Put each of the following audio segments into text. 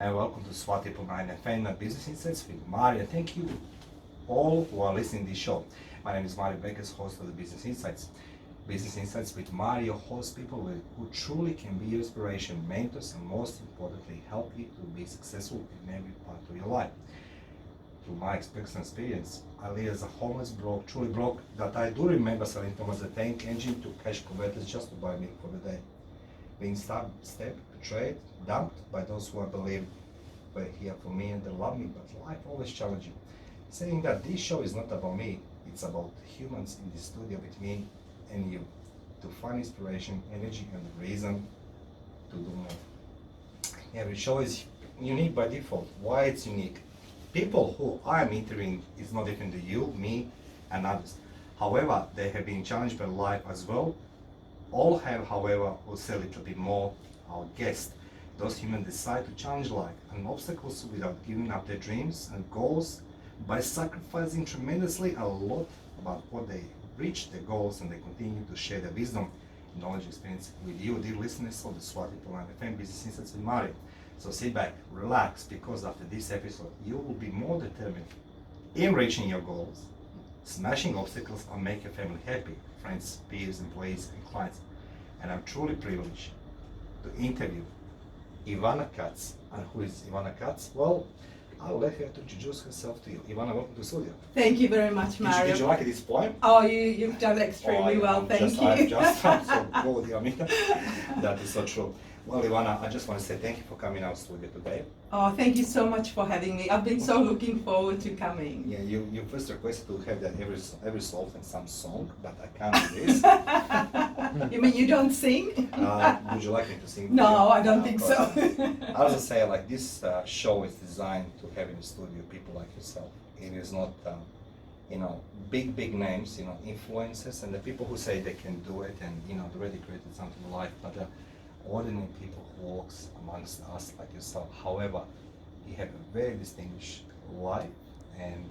and welcome to Swati Pumai FM Business Insights with Mario. Thank you all who are listening to this show. My name is Mario Beckers, host of the Business Insights. Business Insights with Mario hosts people who truly can be your inspiration, mentors, and most importantly, help you to be successful in every part of your life. Through my experience, I live as a homeless broke, truly broke, that I do remember selling Thomas the Tank Engine to cash converters just to buy milk for the day. Being stabbed, betrayed, dumped by those who I believe were here for me and they love me, but life always challenges you. Saying that this show is not about me, it's about humans in the studio with me and you to find inspiration, energy, and reason to do more. Every show is unique by default. Why it's unique? People who I am interviewing is not different to you, me, and others. However, they have been challenged by life as well. All have, however, who say a little bit more. Our guests, those humans decide to challenge life and obstacles without giving up their dreams and goals by sacrificing tremendously a lot about what they reach their goals, and they continue to share their wisdom, knowledge, experience with you, dear listeners of the Swati Pumai FM Business Insights with Mario. So sit back, relax, because after this episode, you will be more determined in reaching your goals, smashing obstacles, and make your family happy, friends, peers, employees, and clients. And I'm truly privileged to interview Ivana Katz. And who is Ivana Katz? Well, I'll let her to introduce herself to you. Ivana, welcome to the studio. Thank you very much, Mario. Did you like this poem? Oh, you've done extremely well, thank you. I'm so good, I mean, that is so true. Well, Ivana, I just want to say thank you for coming out studio today. Oh, thank you so much for having me. I've been so looking forward to coming. Yeah, you first requested to have that every so often some song, but I can't do this. You mean you don't sing? Would you like me to sing? No, I don't think so. I was just say like this show is designed to have in the studio people like yourself. It is not, big names, influencers and the people who say they can do it and already created something in life, but ordinary people who walks amongst us like yourself. However, you have a very distinguished life and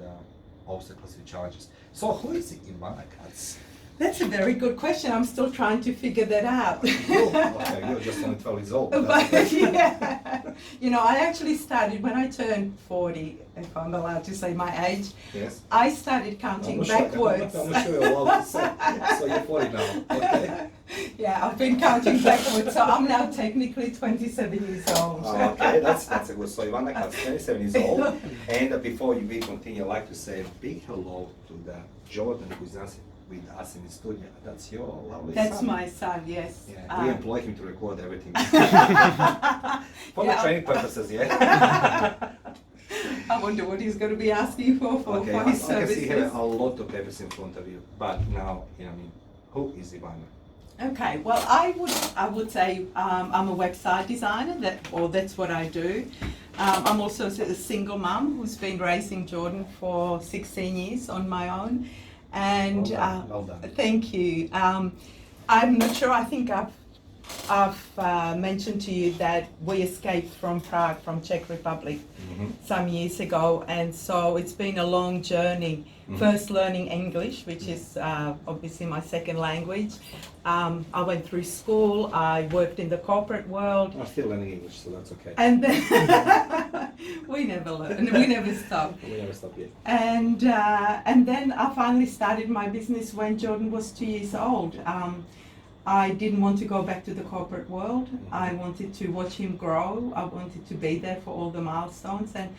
obstacles and challenges. So who is Ivana Katz? That's a very good question. I'm still trying to figure that out. You're just only 12 years old. But yeah, I actually started when I turned 40, if I'm allowed to say my age. Yes. I started counting backwards. I'm not sure you're allowed to say. So you're 40 now, okay? Yeah, I've been counting backwards, so I'm now technically 27 years old. Oh, okay, that's a good. So Ivana Katz, 27 years old. And before we continue, I'd like to say a big hello to the Jordan who's with us in the studio. That's your lovely son. That's my son, yes. Yeah, we employ him to record everything. For the training purposes, yeah. I wonder what he's going to be asking for Okay, his I can services. see here a lot of papers in front of you, but now, who is Ivana? Okay, well, I would say I'm a website designer, that's what I do. I'm also a single mum who's been raising Jordan for 16 years on my own. And well done. Thank you. I'm not sure. I think I've mentioned to you that we escaped from Prague, from Czech Republic, some years ago, and so it's been a long journey. First learning English, which is obviously my second language. I went through school. I worked in the corporate world. I'm still learning English, so that's okay. And then we never learn. We never stop. We never stop yet. And then I finally started my business when Jordan was 2 years old. I didn't want to go back to the corporate world. I wanted to watch him grow. I wanted to be there for all the milestones. And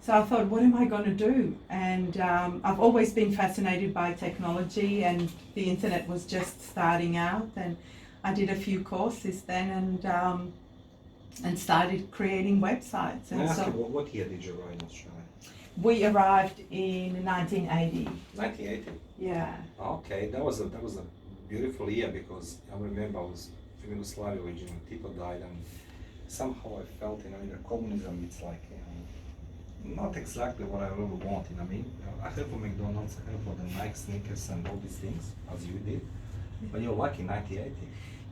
so I thought, what am I going to do? And I've always been fascinated by technology, and the internet was just starting out. And I did a few courses then and started creating websites. And so, what year did you arrive in Australia? We arrived in 1980. 1980. Yeah. Okay, that was a beautiful year, because I remember I was from Yugoslavia originally. Tito died, and somehow I felt the communism. It's like not exactly what I really want. I heard for McDonald's, I heard for the Nike sneakers and all these things, as you did. But you're lucky, 1980.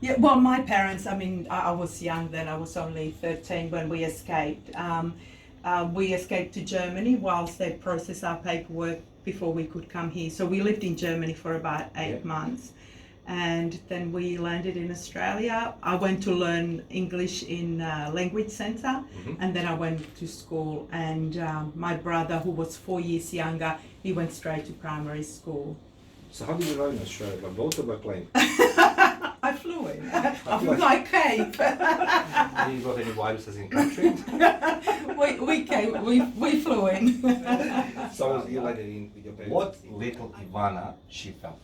Yeah, well, my parents, I was young then. I was only 13 when we escaped. We escaped to Germany whilst they processed our paperwork before we could come here. So we lived in Germany for about 8 months. and then we landed in Australia. I went to learn English in Language Centre, and then I went to school. And my brother, who was 4 years younger, he went straight to primary school. So how did you learn Australia? By boat or by plane? I flew in. I flew like Cape. Did you got any viruses in country? we flew in. So you landed in with your parents. What little Ivana she felt?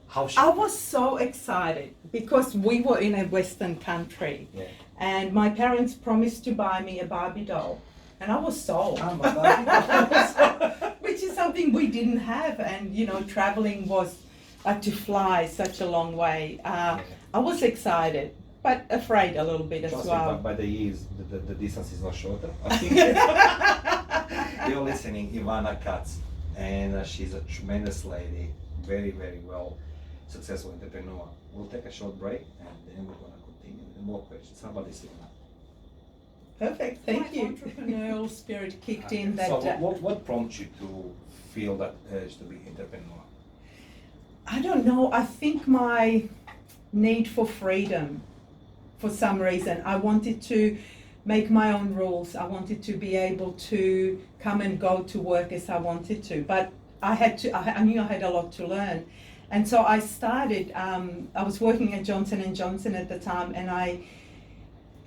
How she I was so excited because we were in a Western country, Yeah. and my parents promised to buy me a Barbie doll, and I was sold. Which is something we didn't have, and traveling was to fly such a long way. I was excited, but afraid a little bit as Trust me, well. by the years, the distance is not shorter. I think you're listening, Ivana Katz, and she's a tremendous lady, very, very well successful entrepreneur. We'll take a short break, and then we're going to continue with more questions. How about this, Ivana? Perfect, thank you. Entrepreneurial spirit kicked in. That So what prompted you to feel that urge to be entrepreneur? I don't know. I think my need for freedom, for some reason, I wanted to make my own rules. I wanted to be able to come and go to work as I wanted to, but I knew I had a lot to learn. And so I started, I was working at Johnson & Johnson at the time, and I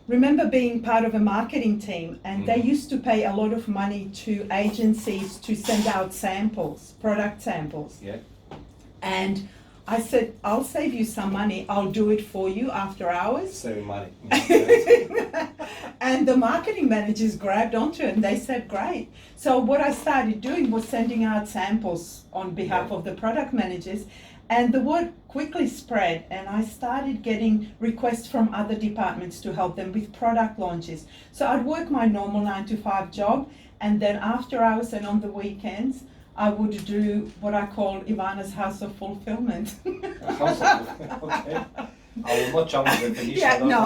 remember being part of a marketing team, and they used to pay a lot of money to agencies to send out samples, product samples. Yeah. And I said, I'll save you some money. I'll do it for you after hours. Saving money. And the marketing managers grabbed onto it, and they said, great. So what I started doing was sending out samples on behalf of the product managers, and the word quickly spread, and I started getting requests from other departments to help them with product launches. So I'd work my normal 9-to-5 job, and then after hours and on the weekends, I would do what I call Ivana's House of Fulfillment. Okay. I will not jump the definition. Yeah, no.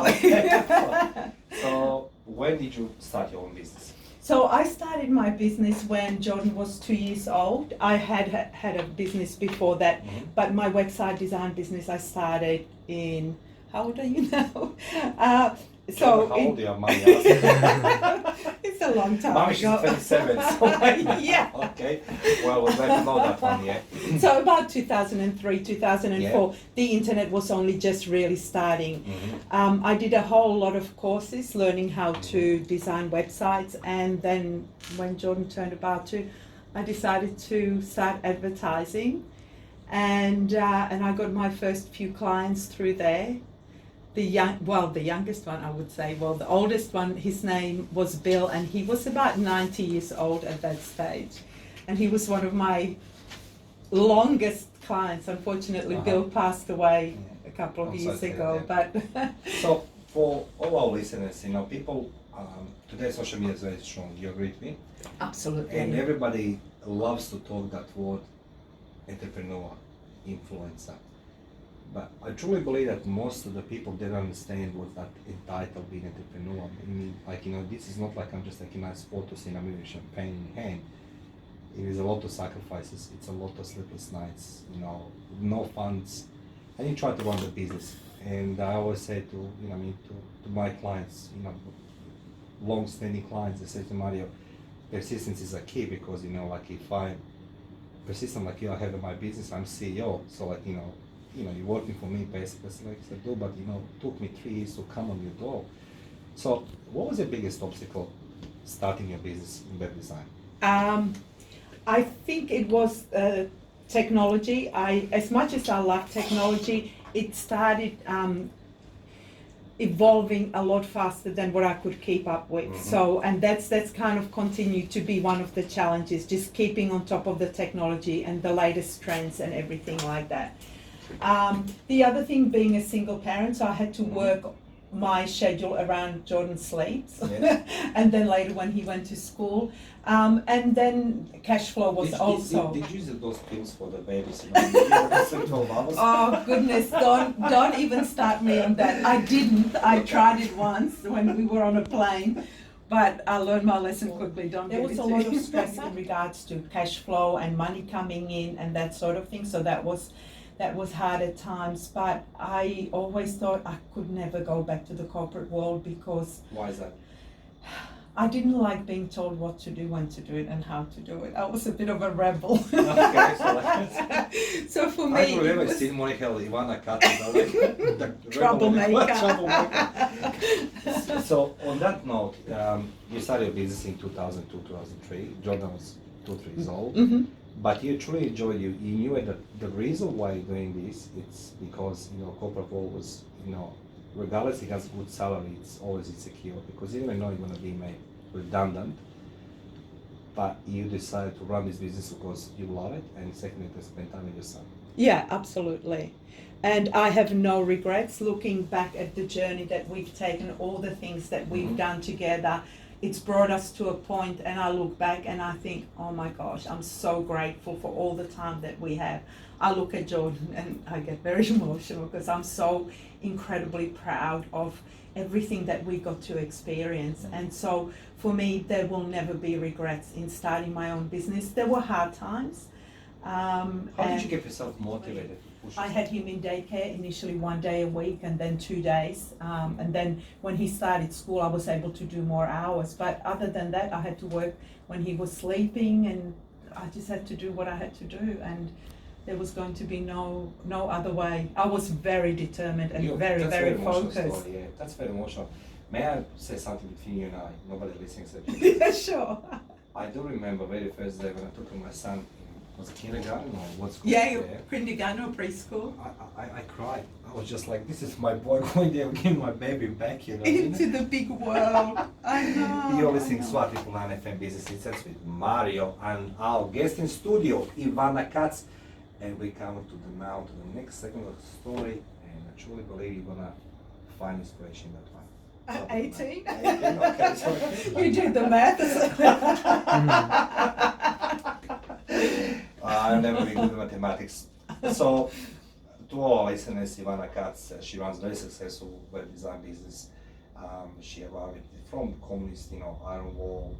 So when did you start your own business? So I started my business when Jordan was 2 years old. I had a business before that, but my website design business I started in, how old are you now? How old are you, Mommy? It's a long time Mommy, she's ago. 27. So Yeah. Okay. Well, we'll let you know that one, yeah. So about 2003, 2004, the internet was only just really starting. I did a whole lot of courses learning how to design websites, and then when Jordan turned about 2, I decided to start advertising, and I got my first few clients through there. The youngest one, I would say. Well, the oldest one, his name was Bill, and he was about 90 years old at that stage. And he was one of my longest clients. Unfortunately, Bill passed away a couple of years ago. But So for all our listeners, people, today social media is very strong. You agree with me? absolutely. And everybody loves to talk that word, entrepreneur, influencer. But I truly believe that most of the people don't understand what that entitled being entrepreneur. I mean, this is not like I'm just taking nice photos in a mirror, champagne in hand. It is a lot of sacrifices. It's a lot of sleepless nights. No funds, and you try to run the business. And I always say to my clients, long-standing clients, they say to Mario, persistence is a key because if I'm persistent like you, I have in my business, I'm CEO. So you're working for me basically, like I said, but took me 3 years to come on your door. So what was your biggest obstacle starting your business in web design? I think it was technology. As much as I love technology, it started evolving a lot faster than what I could keep up with. So, and that's kind of continued to be one of the challenges, just keeping on top of the technology and the latest trends and everything like that. The other thing, being a single parent, so I had to work my schedule around Jordan sleeps, and then later when he went to school, and then cash flow was also. Did you use those pills for the babies? Oh goodness! Don't even start me on that. I didn't. I tried it once when we were on a plane, but I learned my lesson quickly. There was a lot of stress in regards to cash flow and money coming in and that sort of thing. So that was that was hard at times. But I always thought I could never go back to the corporate world because Why is that? I didn't like being told what to do, when to do it, and how to do it. I was a bit of a rebel. Okay, so So for me, I it remember was still Monica Ivana Katic, the troublemaker. Troublemaker. So on that note, you started your business in 2002, 2003. Jordan was 2, 3 years old. Mhm. But you truly enjoyed it. You knew that the reason why you're doing this, it's because corporate world was, regardless it has good salary, it's always insecure because you never know you're gonna be made redundant. But you decided to run this business because you love it, and secondly to spend time with your son. Yeah, absolutely. And I have no regrets looking back at the journey that we've taken, all the things that we've Mhm. done together. It's brought us to a point, and I look back and I think, oh my gosh, I'm so grateful for all the time that we have. I look at Jordan and I get very emotional because I'm so incredibly proud of everything that we got to experience. And so for me, there will never be regrets in starting my own business. There were hard times. How did and you keep yourself motivated to push I yourself? had him in daycare initially 1 day a week and then 2 days. And then when he started school, I was able to do more hours. But other than that, I had to work when he was sleeping, and I just had to do what I had to do. And there was going to be no other way. I was very determined and very, That's very emotional focused. story, yeah. That's very emotional. May I say something between you and I? Nobody listens to you. Yeah, sure. I do remember very first day when I took my son in, was it kindergarten or what school? Yeah, kindergarten or preschool. I cried. I was just like, this is my boy going there, getting my baby back, Into the big world. I know. You're I listening to know. Swati Pulan FM Business Insights with Mario and our guest in studio, Ivana Katz. And we come to the next segment of the story, and I truly believe you're gonna find inspiration in that one. At 18? 18, okay, sorry. You did the math. I've never been good at mathematics. So, to all listeners, Ivana Katz, she runs very successful web design business. She arrived from communist, iron wall,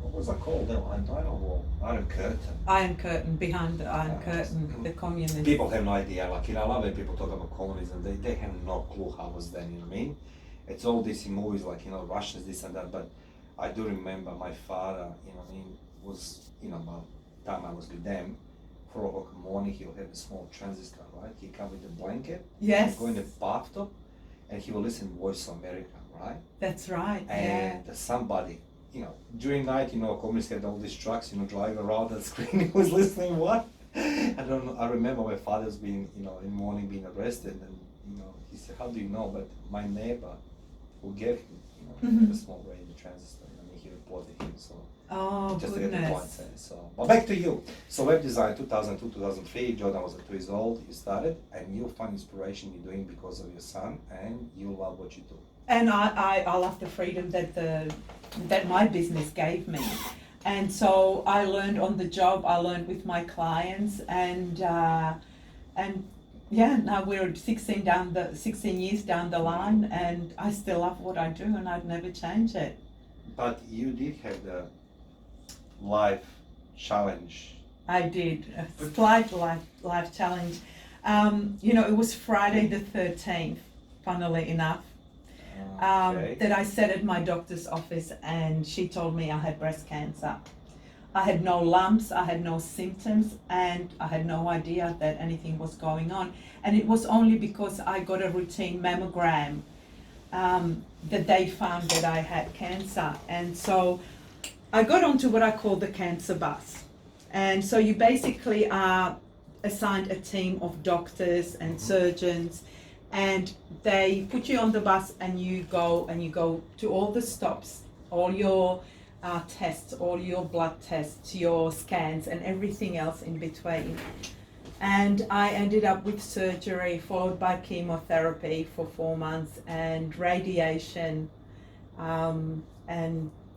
what was that called? Iron wall, iron curtain. Iron Curtain, behind the Iron Curtain, the communist. People have no idea. Like, I love when people talk about communism. They have no clue how it was then. You know what I mean? It's all these movies like Russians, this and that. But I do remember my father. Was about the time I was with them. 4 o'clock in the morning, he'll have a small transistor, right? He come with a blanket. Yes. Go in the bathtub, and he will listen to Voice of America, right? That's right. And somebody, during night, communists had all these trucks, driving around the screen. He was listening what? I don't know. I remember my father's being, in the morning being arrested, and he said, "How do you know?" But my neighbor, who gave him, Mhm. a small radio transistor, he reported him. So Oh, just to get the point goodness. said. So, but back to you. So web design, 2002, 2003. Jordan was 2 years old. You started, and you find inspiration you're doing because of your son, and you love what you do. And I love the freedom that my business gave me. And so I learned on the job, I learned with my clients, and yeah, now we're 16 years down the line, and I still love what I do, and I'd never change it. But you did have the life challenge. I did a slight life challenge. It was Friday the 13th, funnily enough, Okay. that I sat at my doctor's office, and she told me I had breast cancer. I had no lumps, I had no symptoms, and I had no idea that anything was going on. And it was only because I got a routine mammogram that they found that I had cancer. And so I got onto what I call the cancer bus. And so you basically are assigned a team of doctors and surgeons, and they put you on the bus, and you go to all the stops, all your tests, all your blood tests, your scans, and everything else in between. And I ended up with surgery followed by chemotherapy for 4 months, and radiation, and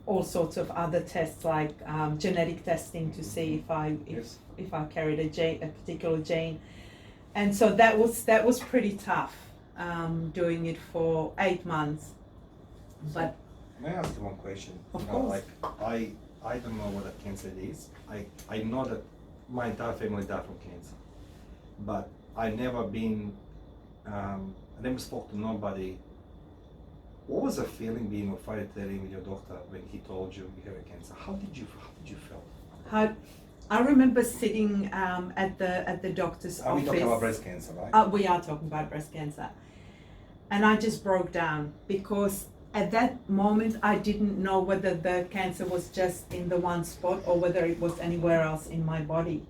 all sorts of other tests like genetic testing to see if I carried a particular gene. And so that was pretty tough, doing it for 8 months. But May I ask you one question? Of course. Like I don't know what a cancer is. I know that my entire family died from cancer, but I never been, I never spoke to nobody. What was the feeling being afraid telling with your doctor when he told you you have a cancer? How did you feel? I remember sitting at the doctor's Are we office. talking about breast cancer, right? We are talking about breast cancer. And I just broke down because at that moment I didn't know whether the cancer was just in the one spot or whether it was anywhere else in my body.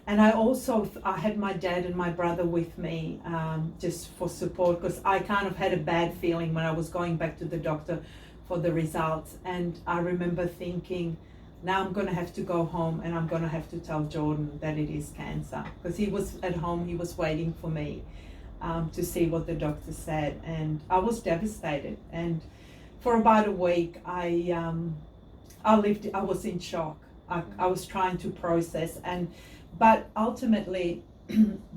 And I also, I had my dad and my brother with me just for support, because I kind of had a bad feeling when I was going back to the doctor for the results. And I remember thinking, now I'm going to have to go home and I'm going to have to tell Jordan that it is cancer, because he was at home, he was waiting for me to see what the doctor said. And I was devastated. And for about a week, I was in shock. I was trying to process, but ultimately,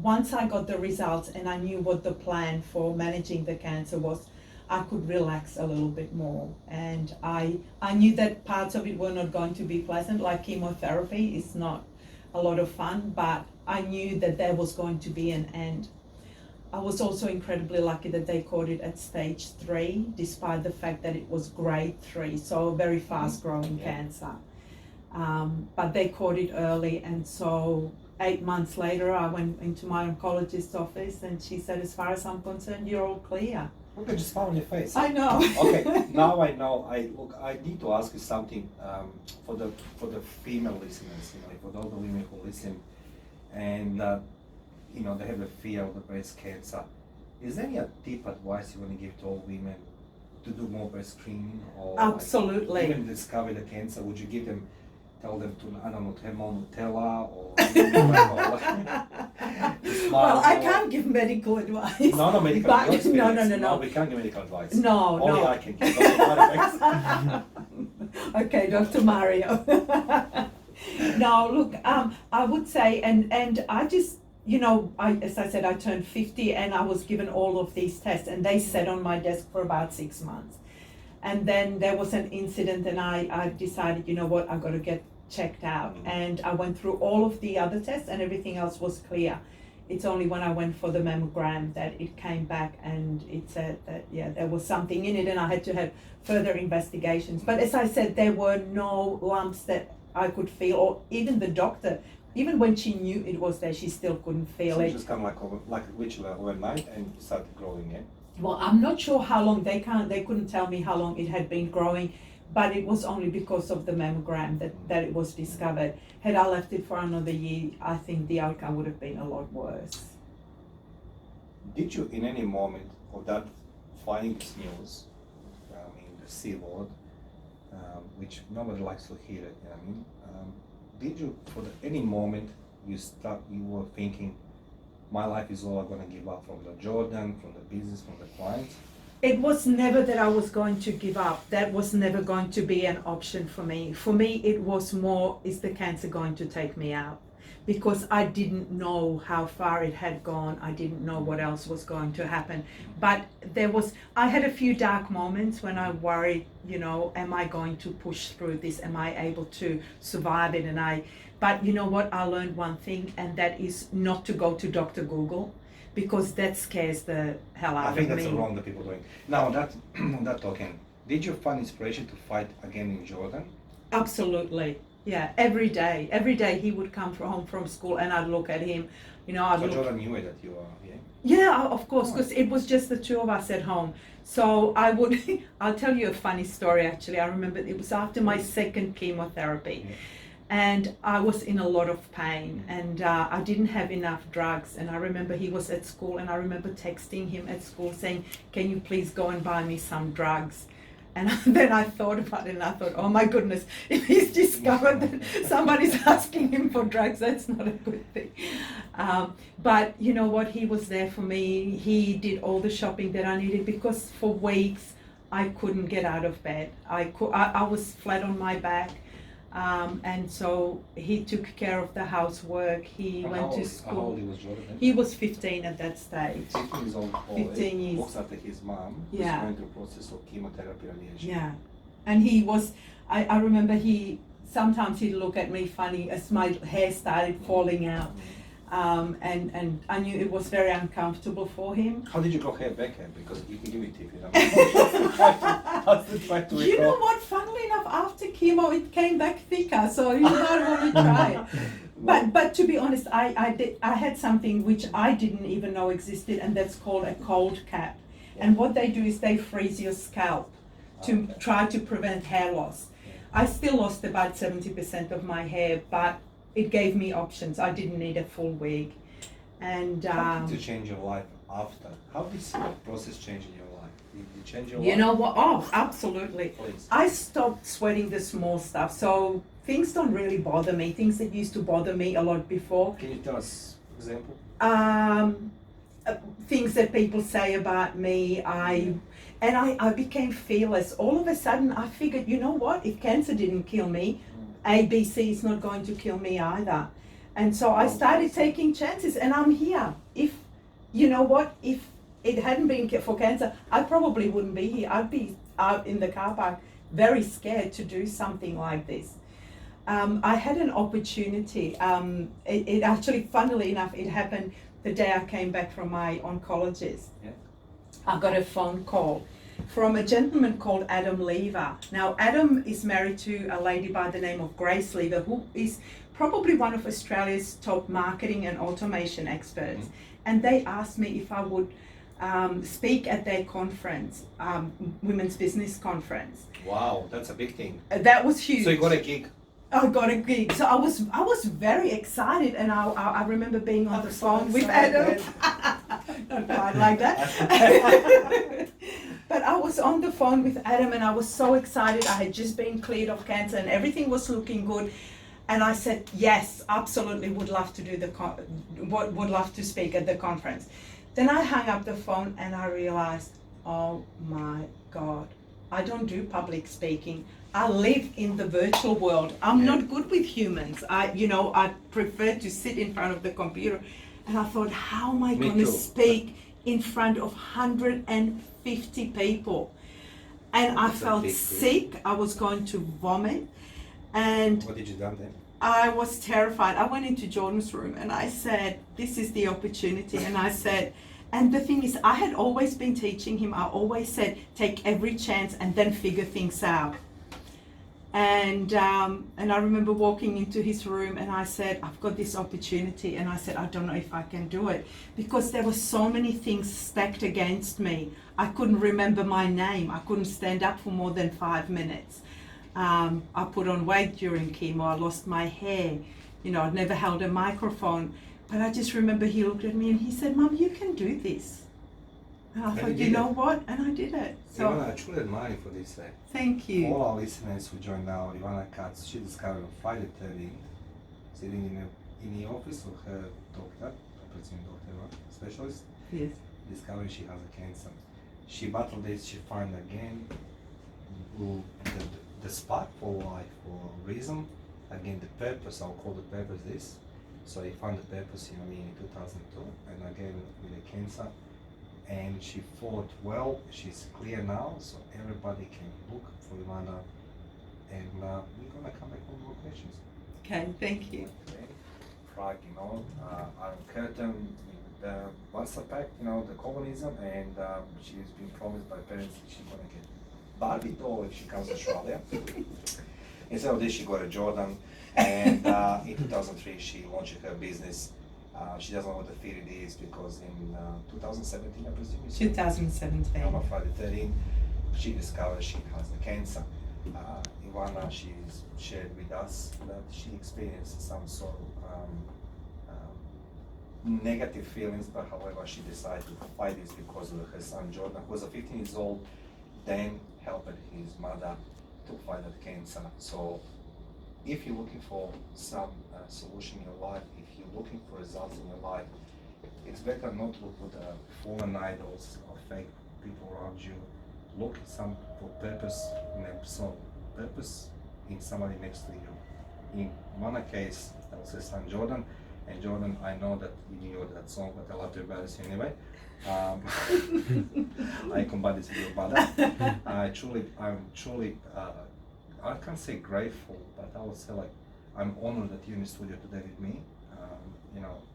once I got the results and I knew what the plan for managing the cancer was, I could relax a little bit more. And I knew that parts of it were not going to be pleasant, like chemotherapy is not a lot of fun, but I knew that there was going to be an end. I was also incredibly lucky that they caught it at stage 3, despite the fact that it was grade 3, so a very fast growing cancer. But they caught it early, and so 8 months later I went into my oncologist's office and she said, as far as I'm concerned, you're all clear. Look, I just found your face. I know. Okay, now I know. I need to ask you something for the female listeners, for all the women who listen, and they have a fear of the breast cancer. Is there any tip, advice you want to give to all women to do more breast screening, or Absolutely. even discover the cancer? Would you tell them to, I don't know, to have more Nutella or Well, I can't give medical advice. No, medical advice. No. We can't give medical advice. No. Only I can give. Okay, Dr. Mario. No, look, I would say, and I just, as I said, I turned 50 and I was given all of these tests, and they sat on my desk for about 6 months. And then there was an incident and I decided, you know what, I've got to get checked out. And I went through all of the other tests and everything else was clear. It's only when I went for the mammogram that it came back and it said that, there was something in it, and I had to have further investigations. But as I said, there were no lumps that I could feel, or even the doctor, even when she knew it was there, she still couldn't feel So it. it just kind of like literally overnight and started growing, yeah? Well, I'm not sure how long, they couldn't tell me how long it had been growing, but it was only because of the mammogram that it was discovered. Had I left it for another year, I think the outcome would have been a lot worse. Did you, in any moment of that finding this news in the C ward, which nobody likes to hear it, did you, any moment you were thinking, my life is all I'm going to give up, from the Jordan, from the business, from the clients? It was never that I was going to give up. That was never going to be an option for me. For me, it was more, is the cancer going to take me out? Because I didn't know how far it had gone. I didn't know what else was going to happen. But I had a few dark moments when I worried, am I going to push through this? Am I able to survive it? But you know what? I learned one thing, and that is not to go to Dr. Google, because that scares the hell out of me. I think that's the wrong that people are doing. Now, that talking, did you find inspiration to fight again in Jordan? Absolutely. Yeah, every day he would come home from school and I'd look at him, Jordan knew that you are here? Yeah, of course, because it was just the two of us at home. So I'll tell you a funny story actually. I remember it was after my second chemotherapy. Yeah. And I was in a lot of pain, and I didn't have enough drugs. And I remember he was at school, and I remember texting him at school saying, can you please go and buy me some drugs? And then I thought about it, and I thought, oh my goodness, if he's discovered that somebody's asking him for drugs, that's not a good thing. But you know what, he was there for me. He did all the shopping that I needed, because for weeks I couldn't get out of bed. I was flat on my back. And so he took care of the housework. He went to school. How old was Jordan? He was 15 at that stage. 15 years old. 15 years. Looks after his mom. Yeah. Who's going through the process of chemotherapy radiation. Yeah, and he was. I remember sometimes he'd look at me funny as my hair started falling out. and I knew it was very uncomfortable for him. How did you grow hair back then? Because you can give me a tip, you know. How's the try to You know what? Funnily enough, after chemo, it came back thicker. So you might want to try it. But to be honest, I had something which I didn't even know existed, and that's called a cold cap. And what they do is they freeze your scalp to try to prevent hair loss. I still lost about 70% of my hair, but it gave me options. I didn't need a full wig. And How did you change your life after? How did this process change in your life? Did you change your life? you know what? Oh, absolutely. Please. I stopped sweating the small stuff. So things don't really bother me. Things that used to bother me a lot before. Can you tell us example? Things that people say about me, I became fearless. All of a sudden I figured, you know what, if cancer didn't kill me, ABC is not going to kill me either. And so I started taking chances, and I'm here. If, you know what, if it hadn't been for cancer, I probably wouldn't be here. I'd be out in the car park very scared to do something like this. I had an opportunity. It actually, funnily enough, it happened the day I came back from my oncologist. Yeah. I got a phone call from a gentleman called Adam Lever. Now, Adam is married to a lady by the name of Grace Lever, who is probably one of Australia's top marketing and automation experts. And they asked me if I would speak at their conference, Women's Business Conference. Wow, that's a big thing. That was huge. So you got a gig. I got a gig, so I was very excited, and I remember being on the phone with Adam. Not quite like that. But I was on the phone with Adam, and I was so excited. I had just been cleared of cancer, and everything was looking good. And I said, yes, absolutely, would love to do would love to speak at the conference. Then I hung up the phone, and I realized, oh my God, I don't do public speaking. I live in the virtual world. I'm not good with humans. I prefer to sit in front of the computer. And I thought, how am I going to speak in front of 150 people? And I felt sick. I was going to vomit. And What did you do then? I was terrified. I went into Jordan's room and I said, this is the opportunity. And I said, and the thing is, I had always been teaching him, I always said, take every chance and then figure things out. And I remember walking into his room, and I said, I've got this opportunity, and I said, I don't know if I can do it, because there were so many things stacked against me. I couldn't remember my name. I couldn't stand up for more than 5 minutes. I put on weight during chemo. I lost my hair. I'd never held a microphone. But I just remember he looked at me and he said, Mum, you can do this. And I thought, you know what? And I did it. So Ivana, I truly admire you for this. thank you. All our listeners who joined now, Ivana Katz, she discovered on Friday 13, sitting in the office of her doctor, operating doctor, specialist, Yes. discovered she has a cancer. She battled this, she found again the spark for life, for reason, again the purpose, I'll call the purpose this. So he found the purpose in 2002, and again with the cancer. And she fought well. She's clear now, so everybody can look for Ivana. And we're gonna come back with more questions. Okay, thank you. Okay. Prague, Iron Curtain, the Warsaw Pact, the communism, and she's been promised by parents that she's gonna get Barbie doll if she comes to Australia. Instead of this, she got a Jordan, and in 2003 she launched her business. She doesn't know what the theory is because in 2017, I presume, 2017. on Friday 13, she discovered she has the cancer. Ivana, she's shared with us that she experienced some sort of negative feelings, but however, she decided to fight this because of her son Jordan, who was 15 years old, then helped his mother to fight that cancer. So if you're looking for some solution in your life, if you're looking for results in your life, it's better not to look for the fallen idols or fake people around you. Look for purpose in somebody next to you. In one case, that was his son Jordan, and Jordan, I know that you knew that song, but I love to embarrass you anyway. I combine this with your brother. I'm truly, I can't say grateful, but I would say I'm honored that you're in the studio today with me.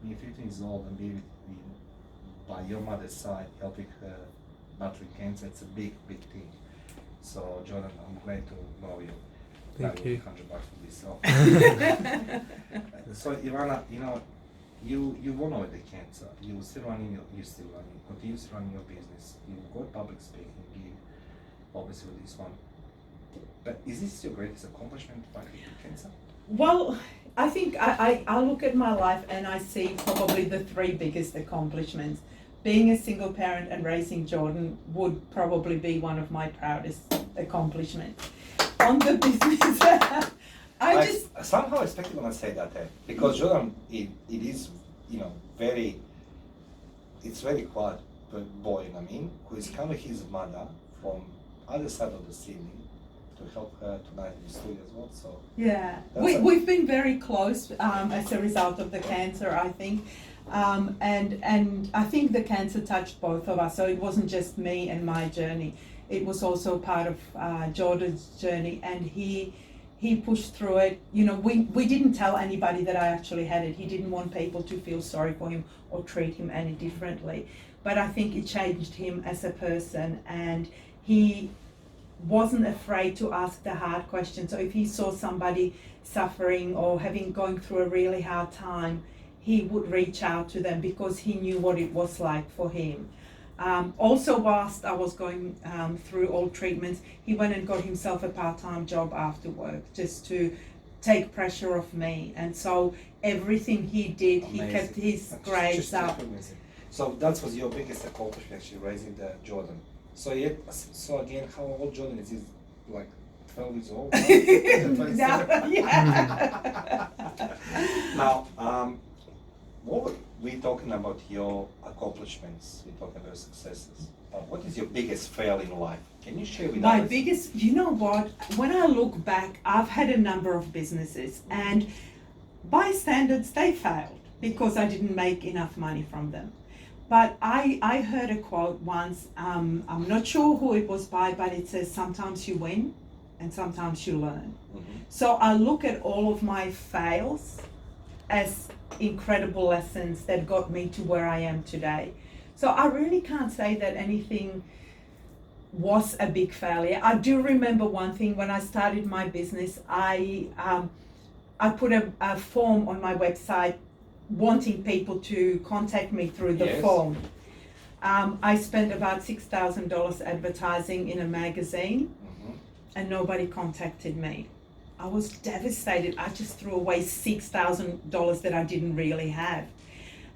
being 15 years old and being by your mother's side, helping her battling cancer, it's a big, big thing. So, Jordan, I'm glad to know you. Thank you. $100 for this. So, Ivana, you won over the cancer. You still continuously running your business. You got public speaking gig, obviously with this one. But is this your greatest accomplishment fighting cancer? Well, I think I look at my life and I see probably the three biggest accomplishments. Being a single parent and raising Jordan would probably be one of my proudest accomplishments. On the business, I somehow expected when I say that, because Jordan, it is, it's very quiet boy, who is coming his mother from other side of the city to help her tonight in the studio as well. So yeah, we've been very close as a result of the cancer, I think. And I think the cancer touched both of us, so it wasn't just me and my journey. It was also part of Jordan's journey, and he pushed through it. We didn't tell anybody that I actually had it. He didn't want people to feel sorry for him or treat him any differently. But I think it changed him as a person, and he wasn't afraid to ask the hard questions. So if he saw somebody suffering or going through a really hard time, he would reach out to them because he knew what it was like for him. Also, whilst I was going through all treatments, he went and got himself a part-time job after work just to take pressure off me. And so everything he did, Amazing. He kept his grades up. So that was your biggest accomplishment, actually, raising the Jordan. So again, how old Jordan is? He's like 12 years old? Yeah. Now, we're talking about your accomplishments, we're talking about successes. What is your biggest fail in life? Can you share with us? My biggest, you know what, when I look back, I've had a number of businesses, and by standards, they failed because I didn't make enough money from them. But I heard a quote once, I'm not sure who it was by, but it says, sometimes you win and sometimes you learn. Mm-hmm. So I look at all of my fails as incredible lessons that got me to where I am today. So I really can't say that anything was a big failure. I do remember one thing. When I started my business, I put a form on my website wanting people to contact me through the form. I spent about $6,000 advertising in a magazine, and nobody contacted me. I was devastated. I just threw away $6,000 that I didn't really have.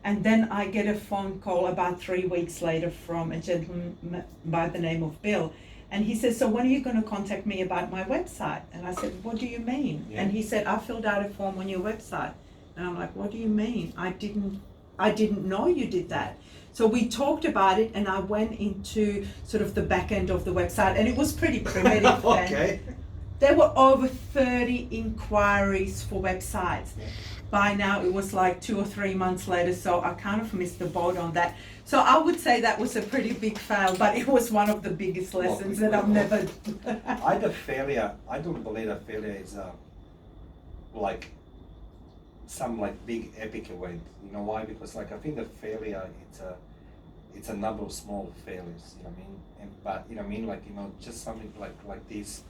And then I get a phone call about 3 weeks later from a gentleman by the name of Bill. And he says, so when are you going to contact me about my website? And I said, what do you mean? Yeah. And he said, I filled out a form on your website. And I'm like, what do you mean? I didn't know you did that. So we talked about it, and I went into sort of the back end of the website, and it was pretty primitive. Okay. There were over 30 inquiries for websites. Yeah. By now it was like 2 or 3 months later, so I kind of missed the boat on that. So I would say that was a pretty big fail, but it was one of the biggest lessons that I've never... I don't believe that failure is like some big epic event. You know why? Because I think that failure, it's a number of small failures, you know what I mean? But just something like this,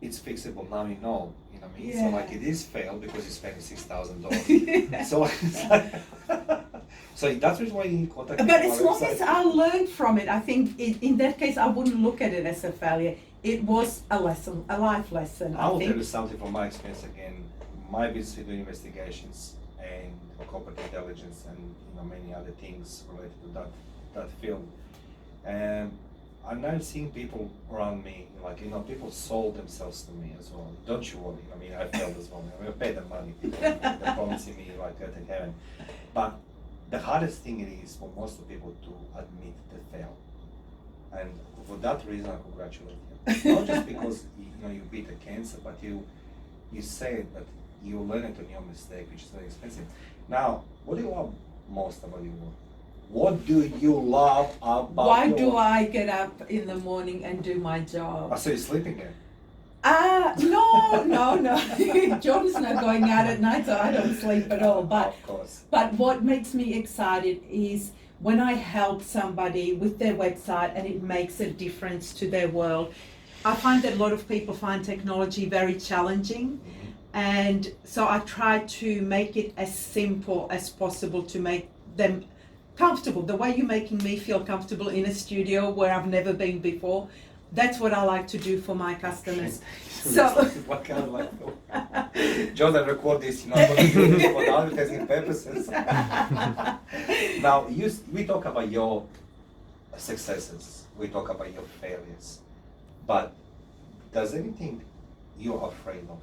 it's fixable now, you know what I mean? Yeah. So it is failed because you spent $6,000. So that's the reason why you need contact. But as long as I learned from it, I think in that case I wouldn't look at it as a failure. It was a lesson, a life lesson. I will tell you something from my experience again. My business is doing investigations and corporate intelligence and many other things related to that field. And I'm now seeing people around me, people sold themselves to me as well. Don't you worry, I failed as well. I paid them money, they're promising me earth in heaven. But the hardest thing it is for most of people to admit they fail. And for that reason, I congratulate you. Not just because you beat the cancer, but you say that you learn it on your mistake, which is very expensive. Now, what do you love most about your work? What do you love about Why do I get up in the morning and do my job? So you're sleeping here? No. Jordan's not going out at night, so I don't sleep at all. Of course. But what makes me excited is when I help somebody with their website and it makes a difference to their world. I find that a lot of people find technology very challenging, and so I try to make it as simple as possible to make them comfortable. The way you're making me feel comfortable in a studio where I've never been before, that's what I like to do for my customers. So what kind of like Jordan, record this, for the advertising purposes. Now, we talk about your successes, we talk about your failures, but does anything you're afraid of?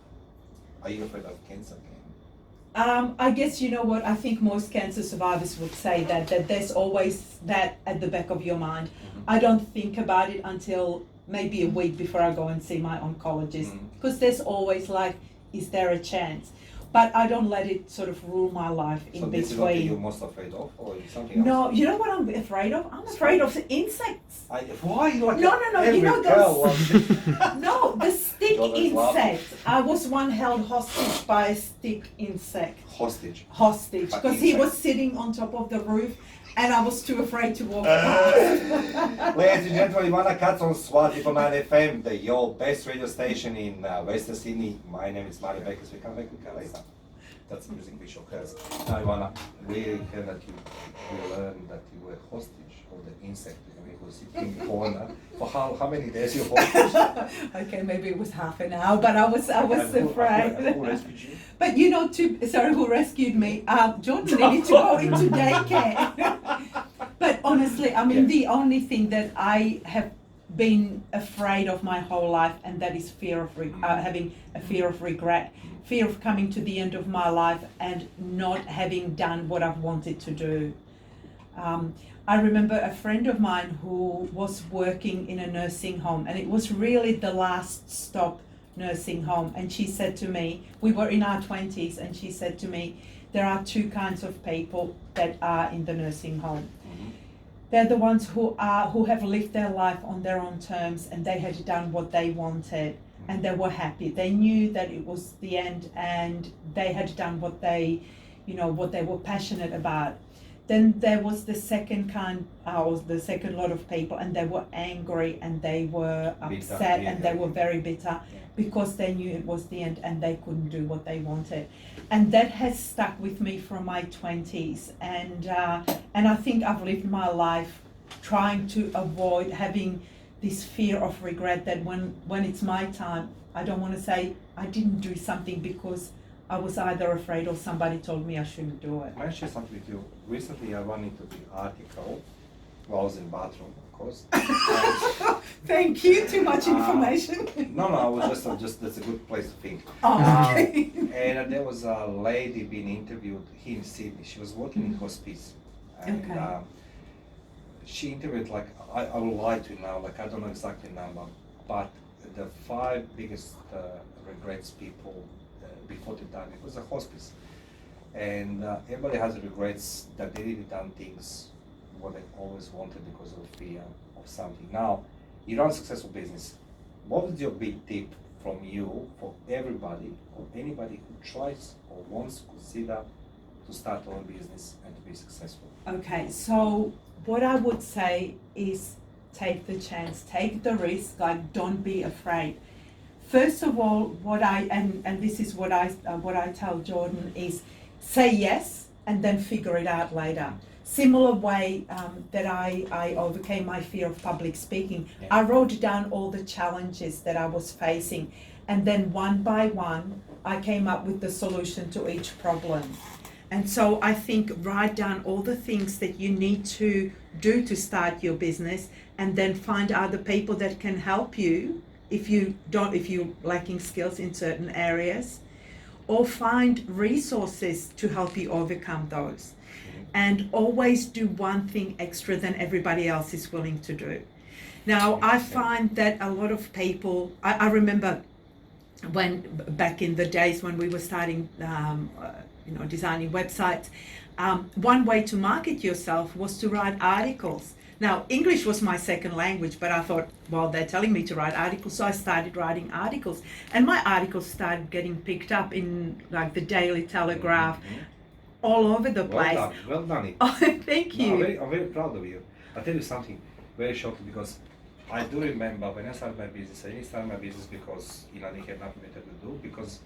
Are you afraid of cancer again? I guess you know what, I think most cancer survivors would say that there's always that at the back of your mind. Mm-hmm. I don't think about it until maybe a week before I go and see my oncologist, because there's always like, is there a chance? But I don't let it sort of rule my life in So between. this is what you're most afraid of, or something else? No, you know what I'm afraid of? I'm afraid of insects. Why? Like No, every you know girl those. No, the stick Jordan's insect. I was one held hostage by a stick insect. hostage. Hostage, But because he insect. was sitting on top of the roof, and I was too afraid to walk past. Ladies and gentlemen, Ivana Katz on SWAT Diplomat FM, your best radio station in Western Sydney. My name is Mario Beckers. We come back with Kalesa. That's the music we show has. Now, Ivana, we heard that we learned that you were hostage of the insect. And it was sitting in the corner. For how many days you hostage? Okay, maybe it was half an hour, but I was And afraid. Who rescued you? But you know, who rescued me? Jordan needed to go into daycare. But honestly, I mean, the only thing that I have been afraid of my whole life, and that is fear of having a fear of regret, fear of coming to the end of my life and not having done what I've wanted to do. I remember a friend of mine who was working in a nursing home, and it was really the last stop nursing home, and she said to me, we were in our 20s, and she said to me, there are two kinds of people that are in the nursing home. They're the ones who have lived their life on their own terms, and they had done what they wanted, and they were happy. They knew that it was the end, and they had done what they were passionate about. Then there was the second kind, or the second lot of people, and they were angry, and they were upset, and they were very bitter, because they knew it was the end and they couldn't do what they wanted. And that has stuck with me from my 20s, and I think I've lived my life trying to avoid having this fear of regret, that when it's my time, I don't want to say I didn't do something because I was either afraid or somebody told me I shouldn't do it. May I share something with you? Recently I ran into the article while I was in the bathroom, of course. Thank you, too much information. No, I was just that's a good place to think. Okay. And there was a lady being interviewed here in Sydney. She was working in hospice. And Okay. she interviewed, like, I will lie to you now, like I don't know exactly the number, but the 5 biggest regrets people before they die, it was a hospice. And everybody has regrets that they didn't done things what they always wanted because of fear of something. Now, you run a successful business. What is your big tip from you for everybody or anybody who tries or wants to consider to start their own business and to be successful? Okay, so what I would say is take the chance, take the risk, like don't be afraid. First of all, this is what I tell Jordan is say yes and then figure it out later. Similar way that I overcame my fear of public speaking. Yeah. I wrote down all the challenges that I was facing, and then one by one I came up with the solution to each problem. And so I think write down all the things that you need to do to start your business, and then find other people that can help you if you're lacking skills in certain areas, or find resources to help you overcome those. And always do one thing extra than everybody else is willing to do. Now, I find that a lot of people, I remember when back in the days when we were starting, designing websites, one way to market yourself was to write articles. Now, English was my second language, but I thought, well, they're telling me to write articles, so I started writing articles. And my articles started getting picked up in like the Daily Telegraph, all over the place. Well done. Oh, thank you. No, I'm very proud of you. I'll tell you something very shortly because I do remember when I started my business, I didn't start my business because I didn't have nothing better to do, because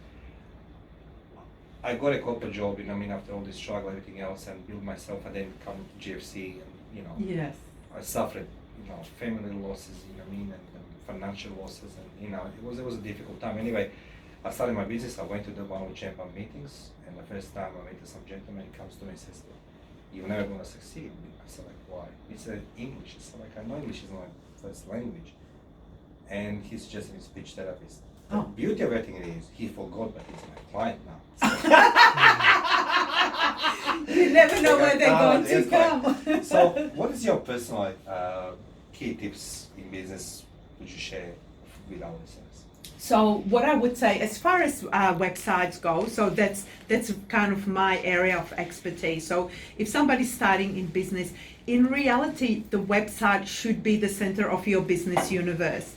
I got a corporate job, after all this struggle, everything else, and built myself, and then come to GFC, and Yes. I suffered, family losses, and financial losses, and it was a difficult time. Anyway, I started my business. I went to the one of the champion meetings, and the first time I met some gentleman, he comes to me and says, "You're never gonna succeed." I said, "Like, why?" He said, "English." I said, "Like, I know English is my first language," and he's just a speech therapist. The beauty of everything is he forgot that he's my client now. You never know where they're going to come. So, what is your personal key tips in business would you share with our listeners? So what I would say, as far as websites go, so that's kind of my area of expertise. So if somebody's starting in business, in reality, the website should be the center of your business universe.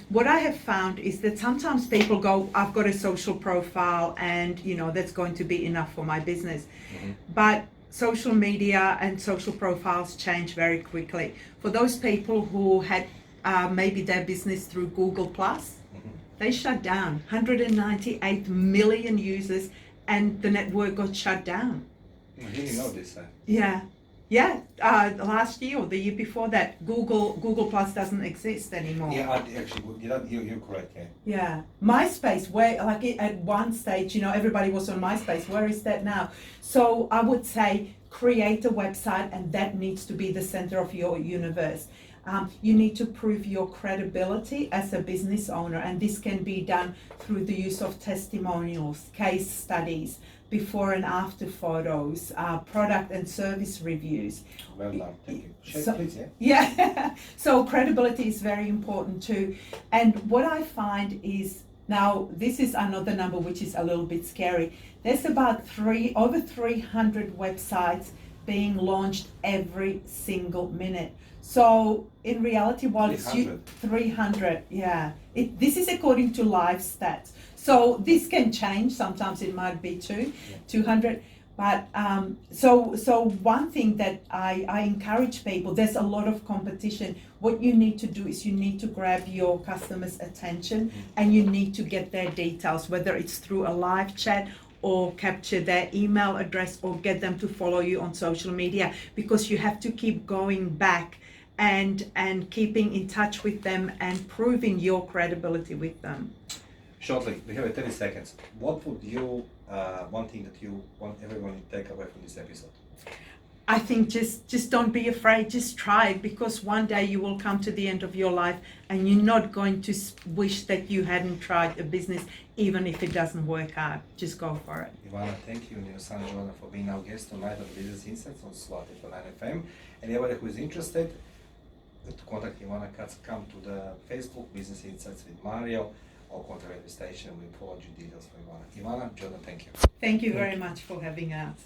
What I have found is that sometimes people go, I've got a social profile and that's going to be enough for my business. Mm-hmm. But social media and social profiles change very quickly. For those people who had maybe their business through Google Plus, they shut down. 198 million users, and the network got shut down. I didn't know this. Yeah. Last year or the year before that, Google Plus doesn't exist anymore. Yeah, actually, you're correct. Yeah. MySpace, where at one stage, everybody was on MySpace. Where is that now? So I would say create a website, and that needs to be the center of your universe. You need to prove your credibility as a business owner, and this can be done through the use of testimonials, case studies, before and after photos, product and service reviews. Well done, thank you. So, please, yeah. So credibility is very important too. And what I find is, now this is another number which is a little bit scary. There's about over 300 websites being launched every single minute. So in reality, while 300, yeah. This is according to live stats. So this can change. Sometimes it might be 200. But so one thing that I encourage people, there's a lot of competition. What you need to do is you need to grab your customers' attention, and you need to get their details, whether it's through a live chat or capture their email address or get them to follow you on social media, because you have to keep going back and keeping in touch with them and proving your credibility with them. Shortly, we have 30 seconds. What would you, one thing that you want everyone to take away from this episode? I think just don't be afraid, just try it, because one day you will come to the end of your life and you're not going to wish that you hadn't tried a business, even if it doesn't work out. Just go for it. Ivana, thank you, and your son Jordan, for being our guest tonight on Business Insights on Slot FM 9 FM. Anybody who is interested to contact Ivana, come to the Facebook Business Insights with Mario, or contact radio station. We provide you details for Ivana. Ivana, Jordan, thank you. Thank you very much for having us.